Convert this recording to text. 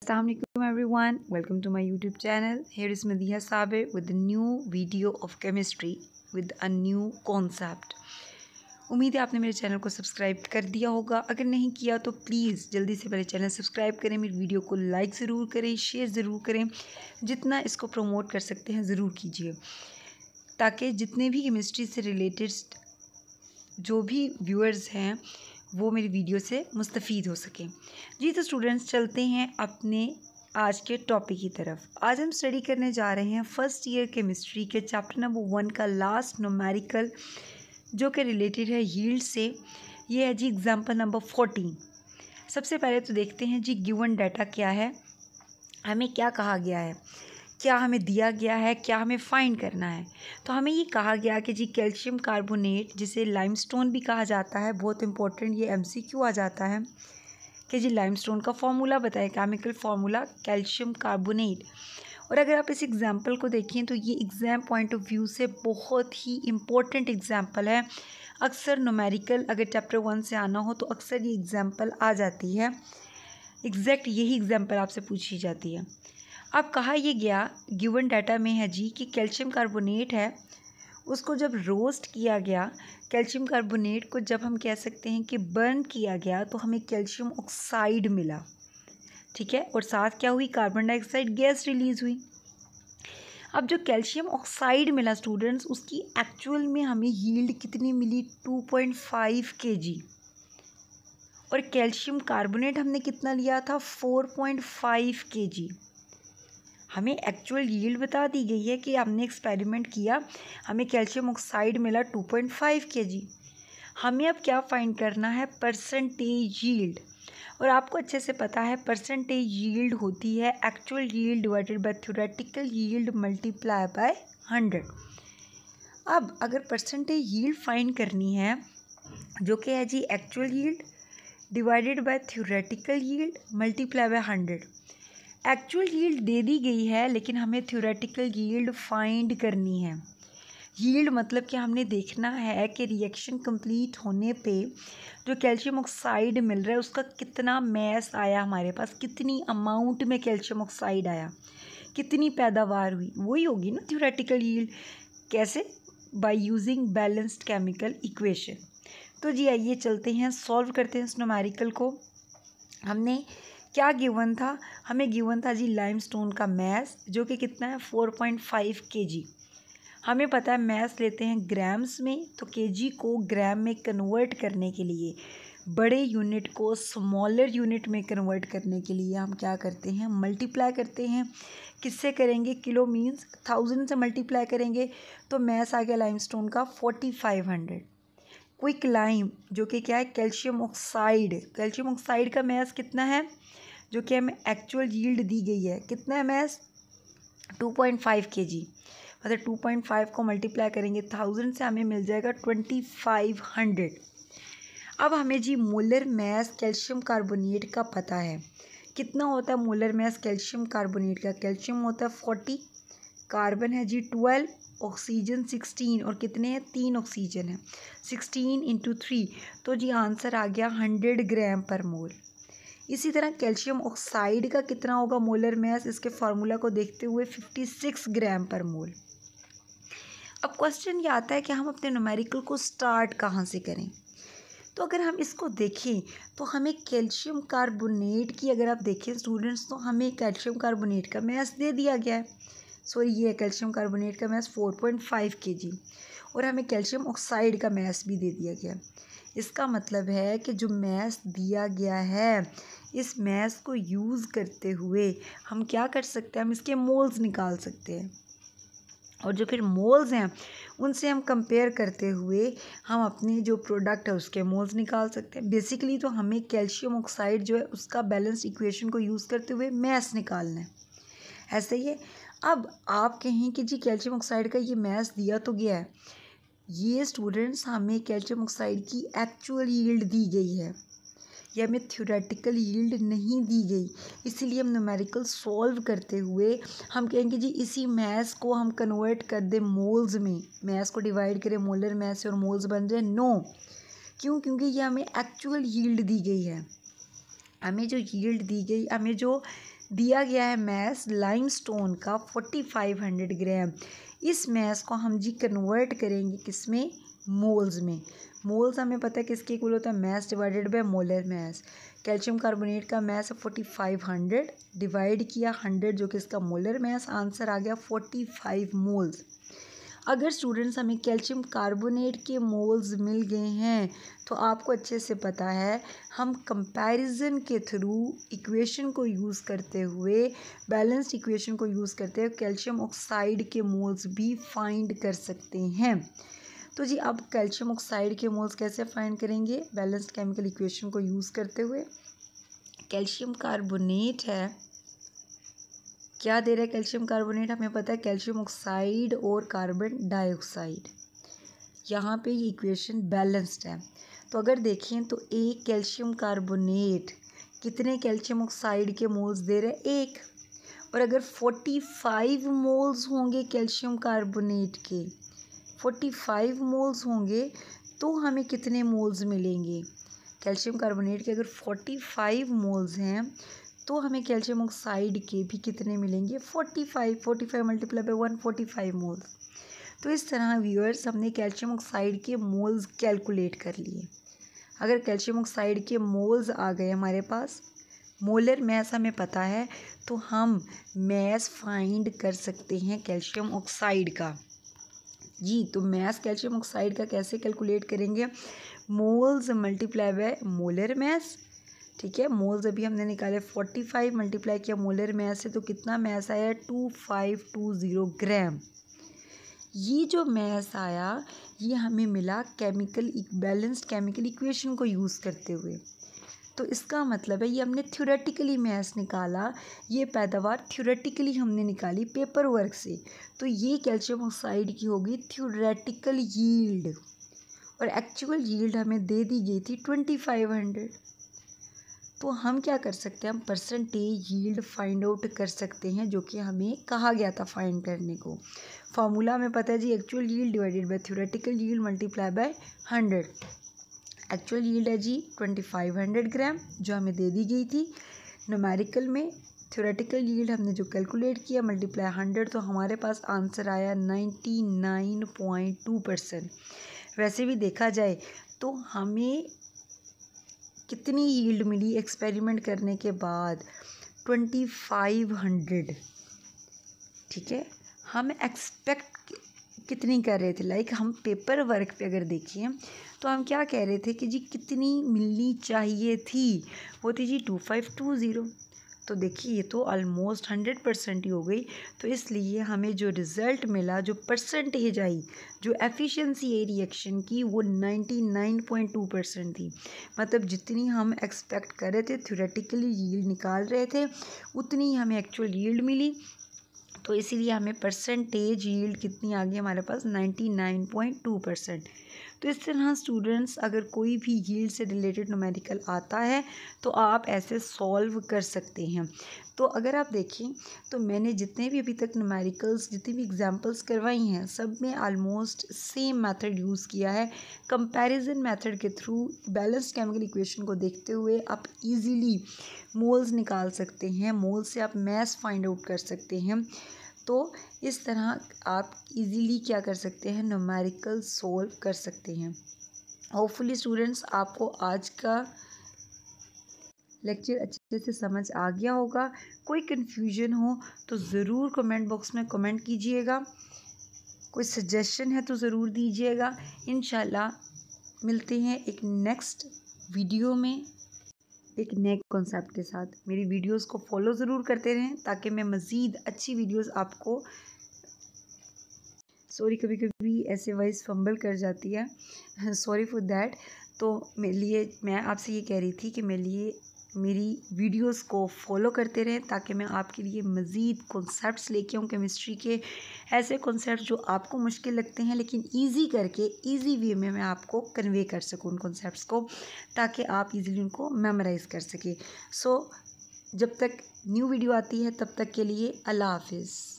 Assalamualaikum everyone, welcome to my YouTube channel. Here is Madiha Sabir with a new video of chemistry with a new concept. उम्मीद है आपने मेरे channel को subscribe कर दिया होगा. अगर नहीं किया तो प्लीज़ जल्दी से मेरे चैनल सब्सक्राइब करें, मेरी वीडियो को लाइक ज़रूर करें, शेयर ज़रूर करें, जितना इसको प्रमोट कर सकते हैं ज़रूर कीजिए, ताकि जितने भी केमिस्ट्री से रिलेटेड जो भी व्यूअर्स हैं वो मेरी वीडियो से मुस्तफ़ीद हो सकें. जी तो स्टूडेंट्स, चलते हैं अपने आज के टॉपिक की तरफ. आज हम स्टडी करने जा रहे हैं फर्स्ट ईयर केमिस्ट्री के चैप्टर नंबर 1 का लास्ट न्यूमेरिकल, जो कि रिलेटेड है यील्ड से. ये है जी एग्जाम्पल नंबर 14. सबसे पहले तो देखते हैं जी गिवन डाटा क्या है, हमें क्या कहा गया है, क्या हमें दिया गया है, क्या हमें फाइंड करना है. तो हमें ये कहा गया कि जी कैल्शियम कार्बोनेट, जिसे लाइमस्टोन भी कहा जाता है, बहुत इंपॉर्टेंट ये एमसीक्यू आ जाता है कि जी लाइमस्टोन का फॉर्मूला बताएं, केमिकल फार्मूला कैल्शियम कार्बोनेट. और अगर आप इस एग्जाम्पल को देखें तो ये एग्ज़ाम पॉइंट ऑफ व्यू से बहुत ही इम्पोर्टेंट एग्जाम्पल है. अक्सर न्यूमेरिकल अगर चैप्टर 1 से आना हो तो अक्सर ये एग्जाम्पल आ जाती है, एग्जैक्ट यही एग्जाम्पल आपसे पूछी जाती है. अब कहा ये गया गिवन डाटा में है जी कि कैल्शियम कार्बोनेट है, उसको जब रोस्ट किया गया, कैल्शियम कार्बोनेट को जब हम कह सकते हैं कि बर्न किया गया तो हमें कैल्शियम ऑक्साइड मिला. ठीक है, और साथ क्या हुई, कार्बन डाइऑक्साइड गैस रिलीज़ हुई. अब जो कैल्शियम ऑक्साइड मिला स्टूडेंट्स, उसकी एक्चुअल में हमें यील्ड कितनी मिली, 2.5 kg. और कैल्शियम कार्बोनेट हमने कितना लिया था, 4.5 kg. हमें एक्चुअल यील्ड बता दी गई है कि हमने एक्सपेरिमेंट किया, हमें कैल्शियम ऑक्साइड मिला 2.5 kg. हमें अब क्या फाइंड करना है, परसेंटेज यील्ड. और आपको अच्छे से पता है परसेंटेज यील्ड होती है actual yield divided by theoretical yield multiply by 100. अब अगर परसेंटेज यील्ड फाइंड करनी है, जो कि है जी actual yield divided by theoretical yield multiply by 100. Actual yield दे दी गई है, लेकिन हमें थ्योरेटिकल यील्ड फाइंड करनी है. यील्ड मतलब कि हमने देखना है कि रिएक्शन कंप्लीट होने पे जो कैल्शियम ऑक्साइड मिल रहा है उसका कितना मैस आया हमारे पास, कितनी अमाउंट में कैल्शियम ऑक्साइड आया, कितनी पैदावार हुई, वही होगी ना थ्योरेटिकल यील्ड. कैसे, by using balanced chemical equation. तो जी आइए चलते हैं, सॉल्व करते हैं इस न्यूमेरिकल को. हमने क्या गिवन था, हमें गिवन था जी लाइमस्टोन का मैस, जो कि कितना है 4.5 kg. हमें पता है मैस लेते हैं ग्राम्स में, तो केजी को ग्राम में कन्वर्ट करने के लिए, बड़े यूनिट को स्मॉलर यूनिट में कन्वर्ट करने के लिए हम क्या करते हैं, मल्टीप्लाई करते हैं. किससे करेंगे, किलो मीन्स 1000 से मल्टीप्लाई करेंगे तो मैस आ गया लाइमस्टोन का 4500. क्विक लाइम, जो कि क्या है कैल्शियम ऑक्साइड, कैल्शियम ऑक्साइड का मैस कितना है, जो कि हमें एक्चुअल यील्ड दी गई है, कितना है मैस 2.5 kg. मतलब 2.5 को मल्टीप्लाई करेंगे 1000 से, हमें मिल जाएगा 2500. अब हमें जी मोलर मैस कैल्शियम कार्बोनेट का पता है, कितना होता है मोलर मैस कैल्शियम कार्बोनेट का. कैल्शियम होता है 40, कार्बन है जी 12, ऑक्सीजन 16, और कितने हैं, 3 ऑक्सीजन है, 16 × 3. तो जी आंसर आ गया 100 ग्राम पर मोल. इसी तरह कैल्शियम ऑक्साइड का कितना होगा मोलर मैस, इसके फार्मूला को देखते हुए 56 ग्राम पर मोल. अब क्वेश्चन ये आता है कि हम अपने न्यूमेरिकल को स्टार्ट कहाँ से करें. तो अगर हम इसको देखें तो हमें कैल्शियम कार्बोनेट की, अगर आप देखें स्टूडेंट्स, तो हमें कैल्शियम कार्बोनेट का मैस दे दिया गया है. सॉरी, ये है कैल्शियम कार्बोनेट का मैस 4.5 kg, और हमें कैल्शियम ऑक्साइड का मैस भी दे दिया गया. इसका मतलब है कि जो मैस दिया गया है, इस मैस को यूज़ करते हुए हम क्या कर सकते हैं, हम इसके मोल्स निकाल सकते हैं. और जो फिर मोल्स हैं उनसे हम कंपेयर करते हुए हम अपनी जो प्रोडक्ट है उसके मोल्स निकाल सकते हैं. बेसिकली तो हमें कैल्शियम ऑक्साइड जो है उसका बैलेंस इक्वेशन को यूज़ करते हुए मैस निकालना है. ऐसे ही है. अब आप कहें कि जी कैल्शियम ऑक्साइड का ये मैस दिया तो गया है, ये स्टूडेंट्स हमें कैल्शियम ऑक्साइड की एक्चुअल यील्ड दी गई है, ये हमें थ्योरेटिकल यील्ड नहीं दी गई. इसीलिए हम न्यूमेरिकल सॉल्व करते हुए हम कहेंगे जी इसी मैस को हम कन्वर्ट कर दें मोल्स में, मैस को डिवाइड करें मोलर मैस से और मोल्स बन जाए. नो, क्यों, क्योंकि ये हमें एक्चुअल यील्ड दी गई है. हमें जो यील्ड दी गई, हमें जो दिया गया है मैस लाइमस्टोन का 4500 ग्राम। इस मैस को हम जी कन्वर्ट करेंगे किस में, मोल्स में। मोल्स हमें पता है किसके इक्वल होता है, mess divided by molar mass. Calcium carbonate का मैस है 4500 डिवाइड किया 100 जो कि इसका मोलर मैस, आंसर आ गया 45 मोल्स। अगर स्टूडेंट्स हमें कैल्शियम कार्बोनेट के मोल्स मिल गए हैं तो आपको अच्छे से पता है हम कंपैरिजन के थ्रू इक्वेशन को यूज़ करते हुए, बैलेंस्ड इक्वेशन को यूज़ करते हुए कैल्शियम ऑक्साइड के मोल्स भी फाइंड कर सकते हैं। तो जी अब कैल्शियम ऑक्साइड के मोल्स कैसे फाइंड करेंगे, बैलेंस्ड केमिकल इक्वेशन को यूज़ करते हुए। कैल्शियम कार्बोनेट है, क्या दे रहा है कैल्शियम कार्बोनेट, हमें पता है कैल्शियम ऑक्साइड और कार्बन डाइऑक्साइड। यहाँ पे ये इक्वेशन बैलेंस्ड है। तो अगर देखें तो एक कैल्शियम कार्बोनेट कितने कैल्शियम ऑक्साइड के मोल्स दे रहे हैं, एक। और अगर 45 मोल्स होंगे कैल्शियम कार्बोनेट के, 45 मोल्स होंगे तो हमें कितने मोल्स मिलेंगे। कैल्शियम कार्बोनेट के अगर 45 मोल्स हैं तो हमें कैल्शियम ऑक्साइड के भी कितने मिलेंगे, 45 मल्टीप्लाई बाय 145 मोल्स। तो इस तरह व्यूअर्स हमने कैल्शियम ऑक्साइड के मोल्स कैलकुलेट कर लिए। अगर कैल्शियम ऑक्साइड के मोल्स आ गए हमारे पास, मोलर मैस हमें पता है, तो हम मैस फाइंड कर सकते हैं कैल्शियम ऑक्साइड का। जी तो मैस कैल्शियम ऑक्साइड का कैसे कैलकुलेट करेंगे, moles multiply by molar mass. ठीक है, मोल्स अभी हमने निकाले 45 मल्टीप्लाई किया मोलर मैस से, तो कितना मैस आया 2520 ग्राम। ये जो मैस आया ये हमें मिला केमिकल बैलेंस्ड केमिकल इक्वेशन को यूज़ करते हुए। तो इसका मतलब है ये हमने थ्योरेटिकली मैस निकाला, ये पैदावार थ्योरेटिकली हमने निकाली पेपर वर्क से। तो ये कैल्शियम ऑक्साइड की होगी थ्योरेटिकल यील्ड, और एक्चुअल यील्ड हमें दे दी गई थी 2500। तो हम क्या कर सकते हैं, हम परसेंटेज यील्ड फाइंड आउट कर सकते हैं, जो कि हमें कहा गया था फाइंड करने को। फार्मूला हमें पता है जी, actual yield divided by theoretical yield multiply by 100। Actual yield है जी 2500 ग्राम जो हमें दे दी गई थी न्यूमेरिकल में। थ्योरेटिकल यील्ड हमने जो कैलकुलेट किया मल्टीप्लाई 100, तो हमारे पास आंसर आया 99.2%। वैसे भी देखा जाए तो हमें कितनी यील्ड मिली एक्सपेरिमेंट करने के बाद, 2500। ठीक है, हम एक्सपेक्ट कितनी कर रहे थे, लाइक हम पेपर वर्क पे अगर देखिए तो हम क्या कह रहे थे कि जी कितनी मिलनी चाहिए थी, वो थी जी 2520। तो देखिए ये तो ऑलमोस्ट 100% ही हो गई। तो इसलिए हमें जो रिज़ल्ट मिला, जो परसेंटेज आई, जो एफिशिएंसी है रिएक्शन की, वो 99.2% थी। मतलब जितनी हम एक्सपेक्ट कर रहे थे, थ्योरेटिकली यील्ड निकाल रहे थे, उतनी हमें एक्चुअल यील्ड मिली। तो इसीलिए हमें परसेंटेज यील्ड कितनी आ गई हमारे पास, 99.2%। तो इस तरह स्टूडेंट्स अगर कोई भी यील्ड से रिलेटेड न्यूमेरिकल आता है तो आप ऐसे सॉल्व कर सकते हैं। तो अगर आप देखें तो मैंने जितने भी अभी तक न्यूमेरिकल्स, जितनी भी एग्जांपल्स करवाई हैं, सब में आलमोस्ट सेम मेथड यूज़ किया है। कंपैरिजन मेथड के थ्रू बैलेंस्ड केमिकल इक्वेशन को देखते हुए आप इजीली मोल्स निकाल सकते हैं, मोल से आप मैस फाइंड आउट कर सकते हैं। तो इस तरह आप इजीली क्या कर सकते हैं, न्यूमेरिकल सोल्व कर सकते हैं। होपफुली स्टूडेंट्स आपको आज का लेक्चर अच्छे से समझ आ गया होगा। कोई कन्फ्यूजन हो तो ज़रूर कमेंट बॉक्स में कमेंट कीजिएगा, कोई सजेशन है तो ज़रूर दीजिएगा। इंशाल्लाह मिलते हैं एक नेक्स्ट वीडियो में एक नए कॉन्सेप्ट के साथ। मेरी वीडियोस को फॉलो ज़रूर करते रहें ताकि मैं मज़ीद अच्छी वीडियोस आपको, सॉरी कभी कभी ऐसे वॉइस फंबल कर जाती है, सॉरी फॉर दैट। तो मेरे लिए मैं आपसे ये कह रही थी कि मेरी वीडियोस को फॉलो करते रहें ताकि मैं आपके लिए मज़ीद कॉन्सेप्ट्स लेके आऊँ केमिस्ट्री के, ऐसे कॉन्सेप्ट जो आपको मुश्किल लगते हैं लेकिन इजी करके इजी वे में मैं आपको कन्वे कर सकूँ उन कॉन्सेप्ट्स को, ताकि आप इजीली उनको मेमोराइज़ कर सकें। सो जब तक न्यू वीडियो आती है तब तक के लिए अल्लाह हाफिज़।